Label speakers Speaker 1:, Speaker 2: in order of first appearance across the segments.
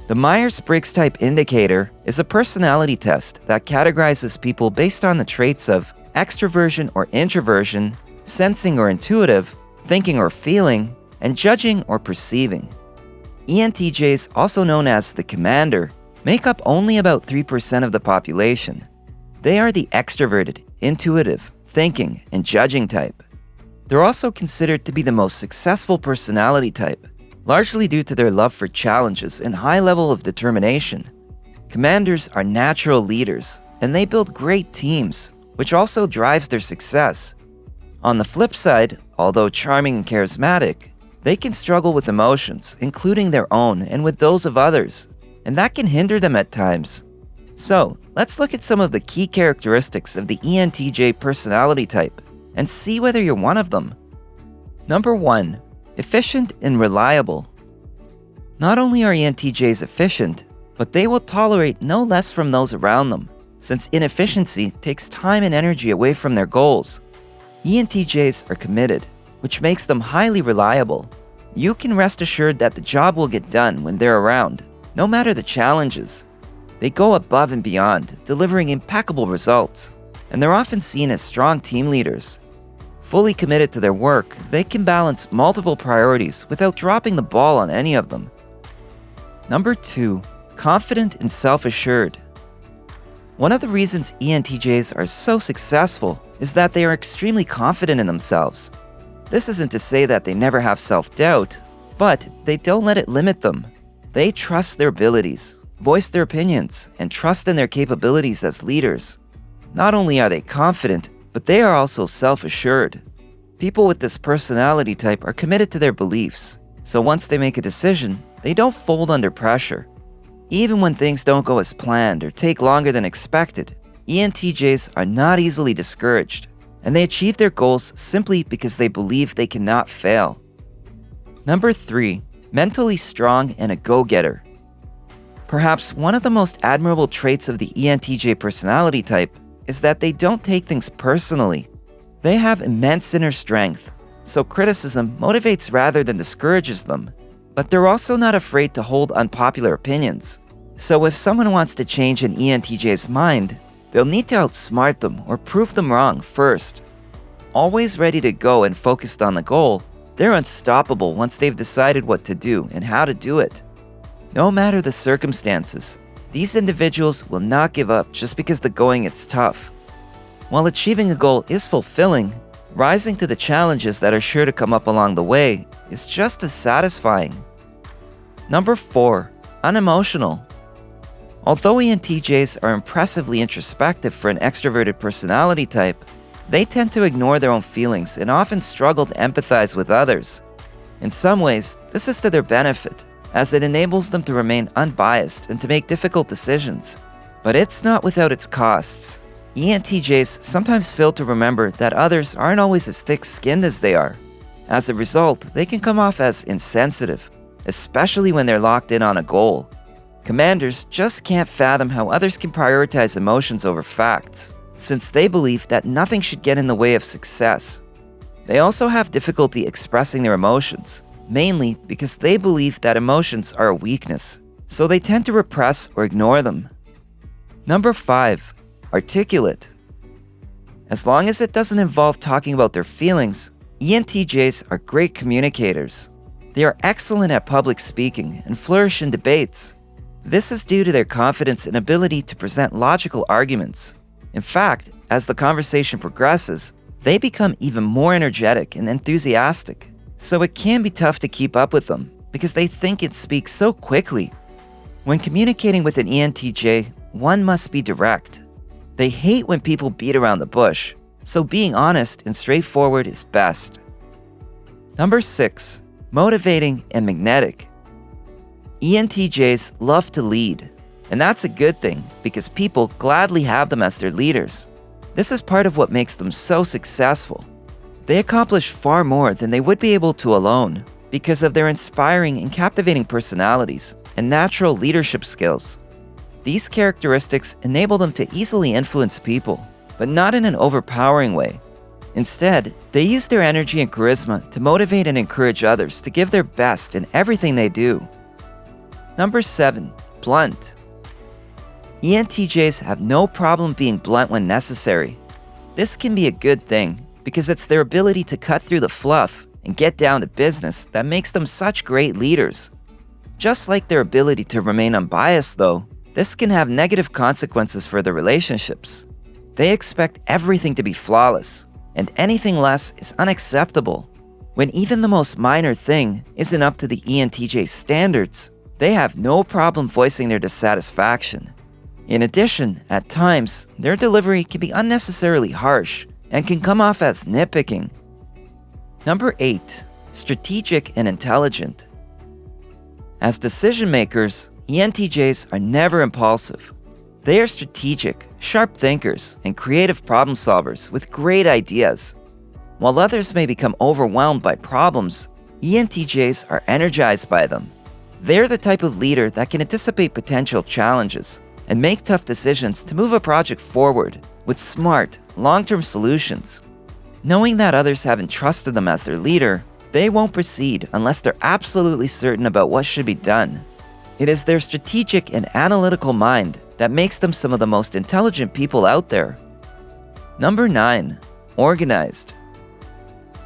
Speaker 1: The Myers Briggs Type Indicator is a personality test that categorizes people based on the traits of extroversion or introversion, sensing or intuitive, thinking or feeling, and judging or perceiving. ENTJs, also known as the commander, make up only about 3% of the population. They are the extroverted, intuitive, thinking, and judging type. They're also considered to be the most successful personality type, largely due to their love for challenges and high level of determination. Commanders are natural leaders, and they build great teams, which also drives their success. On the flip side, although charming and charismatic, they can struggle with emotions, including their own and with those of others, and that can hinder them at times. So, let's look at some of the key characteristics of the ENTJ personality type and see whether you're one of them. Number 1. Efficient and reliable. Not only are ENTJs efficient, but they will tolerate no less from those around them, since inefficiency takes time and energy away from their goals. ENTJs are committed, which makes them highly reliable. You can rest assured that the job will get done when they're around, no matter the challenges. They go above and beyond, delivering impeccable results, and they're often seen as strong team leaders. Fully committed to their work, they can balance multiple priorities without dropping the ball on any of them. Number 2. Confident and self-assured. One of the reasons ENTJs are so successful is that they are extremely confident in themselves. This isn't to say that they never have self-doubt, but they don't let it limit them. They trust their abilities, voice their opinions, and trust in their capabilities as leaders. Not only are they confident, but they are also self-assured. People with this personality type are committed to their beliefs, so once they make a decision, they don't fold under pressure. Even when things don't go as planned or take longer than expected, ENTJs are not easily discouraged, and they achieve their goals simply because they believe they cannot fail. Number 3. Mentally strong and a go-getter. Perhaps one of the most admirable traits of the ENTJ personality type is that they don't take things personally. They have immense inner strength, so criticism motivates rather than discourages them. But they're also not afraid to hold unpopular opinions. So if someone wants to change an ENTJ's mind, they'll need to outsmart them or prove them wrong first. Always ready to go and focused on the goal, they're unstoppable once they've decided what to do and how to do it. No matter the circumstances, these individuals will not give up just because the going gets tough. While achieving a goal is fulfilling, rising to the challenges that are sure to come up along the way is just as satisfying. Number 4. Unemotional. Although ENTJs are impressively introspective for an extroverted personality type, they tend to ignore their own feelings and often struggle to empathize with others. In some ways, this is to their benefit, as it enables them to remain unbiased and to make difficult decisions. But it's not without its costs. ENTJs sometimes fail to remember that others aren't always as thick-skinned as they are. As a result, they can come off as insensitive, especially when they're locked in on a goal. Commanders just can't fathom how others can prioritize emotions over facts, since they believe that nothing should get in the way of success. They also have difficulty expressing their emotions, mainly because they believe that emotions are a weakness, so they tend to repress or ignore them. Number 5. Articulate. As long as it doesn't involve talking about their feelings, ENTJs are great communicators. They are excellent at public speaking and flourish in debates. This is due to their confidence and ability to present logical arguments. In fact, as the conversation progresses, they become even more energetic and enthusiastic. So it can be tough to keep up with them because they think and speak so quickly. When communicating with an ENTJ, one must be direct. They hate when people beat around the bush, so being honest and straightforward is best. Number 6. Motivating and magnetic. ENTJs love to lead, and that's a good thing because people gladly have them as their leaders. This is part of what makes them so successful. They accomplish far more than they would be able to alone because of their inspiring and captivating personalities and natural leadership skills. These characteristics enable them to easily influence people, but not in an overpowering way. Instead, they use their energy and charisma to motivate and encourage others to give their best in everything they do. Number 7. Blunt. ENTJs have no problem being blunt when necessary. This can be a good thing because it's their ability to cut through the fluff and get down to business that makes them such great leaders. Just like their ability to remain unbiased, though, this can have negative consequences for their relationships. They expect everything to be flawless, and anything less is unacceptable. When even the most minor thing isn't up to the ENTJ standards, they have no problem voicing their dissatisfaction. In addition, at times, their delivery can be unnecessarily harsh and can come off as nitpicking. Number 8. Strategic and intelligent. As decision makers, ENTJs are never impulsive. They are strategic, sharp thinkers, and creative problem solvers with great ideas. While others may become overwhelmed by problems, ENTJs are energized by them. They're the type of leader that can anticipate potential challenges and make tough decisions to move a project forward with smart, long-term solutions. Knowing that others haven't trusted them as their leader, they won't proceed unless they're absolutely certain about what should be done. It is their strategic and analytical mind that makes them some of the most intelligent people out there. Number 9. Organized.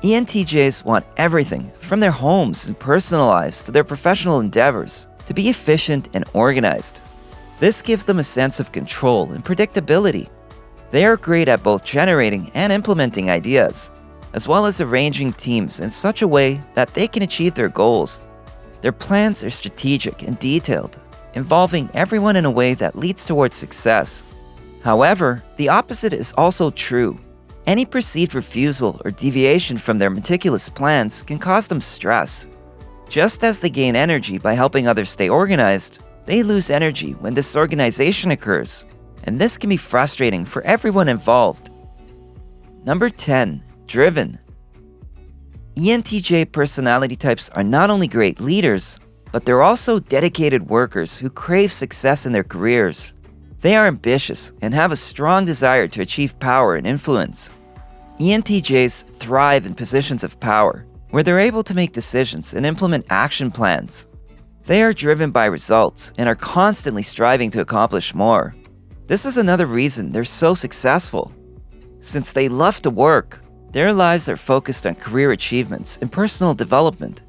Speaker 1: ENTJs want everything, from their homes and personal lives to their professional endeavors, to be efficient and organized. This gives them a sense of control and predictability. They are great at both generating and implementing ideas, as well as arranging teams in such a way that they can achieve their goals. Their plans are strategic and detailed, involving everyone in a way that leads towards success. However, the opposite is also true. Any perceived refusal or deviation from their meticulous plans can cause them stress. Just as they gain energy by helping others stay organized, they lose energy when disorganization occurs, and this can be frustrating for everyone involved. Number 10. Driven. ENTJ personality types are not only great leaders, but they're also dedicated workers who crave success in their careers. They are ambitious and have a strong desire to achieve power and influence. ENTJs thrive in positions of power, where they're able to make decisions and implement action plans. They are driven by results and are constantly striving to accomplish more. This is another reason they're so successful. Since they love to work, their lives are focused on career achievements and personal development.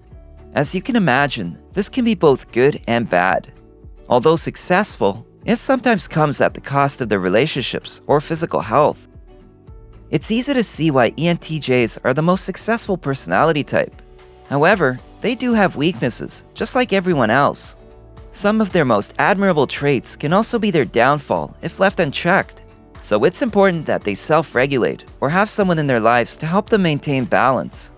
Speaker 1: As you can imagine, this can be both good and bad. Although successful, it sometimes comes at the cost of their relationships or physical health. It's easy to see why ENTJs are the most successful personality type. However, they do have weaknesses, just like everyone else. Some of their most admirable traits can also be their downfall if left unchecked. So it's important that they self-regulate or have someone in their lives to help them maintain balance.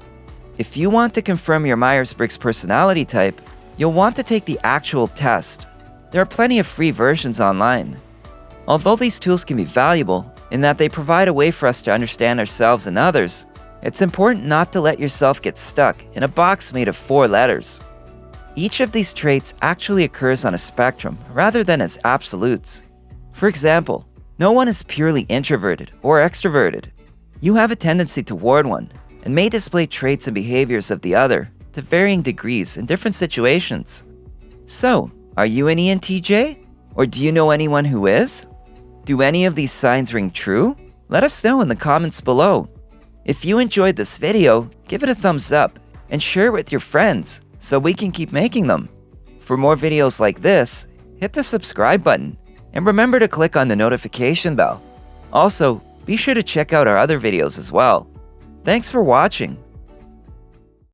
Speaker 1: If you want to confirm your Myers Briggs personality type, you'll want to take the actual test. There are plenty of free versions online. Although these tools can be valuable in that they provide a way for us to understand ourselves and others, it's important not to let yourself get stuck in a box made of 4 letters. Each of these traits actually occurs on a spectrum rather than as absolutes. For example, no one is purely introverted or extroverted. You have a tendency toward one and may display traits and behaviors of the other to varying degrees in different situations. So, are you an ENTJ? Or do you know anyone who is? Do any of these signs ring true? Let us know in the comments below. If you enjoyed this video, give it a thumbs up and share it with your friends so we can keep making them. For more videos like this, hit the subscribe button and remember to click on the notification bell. Also, be sure to check out our other videos as well. Thanks for watching.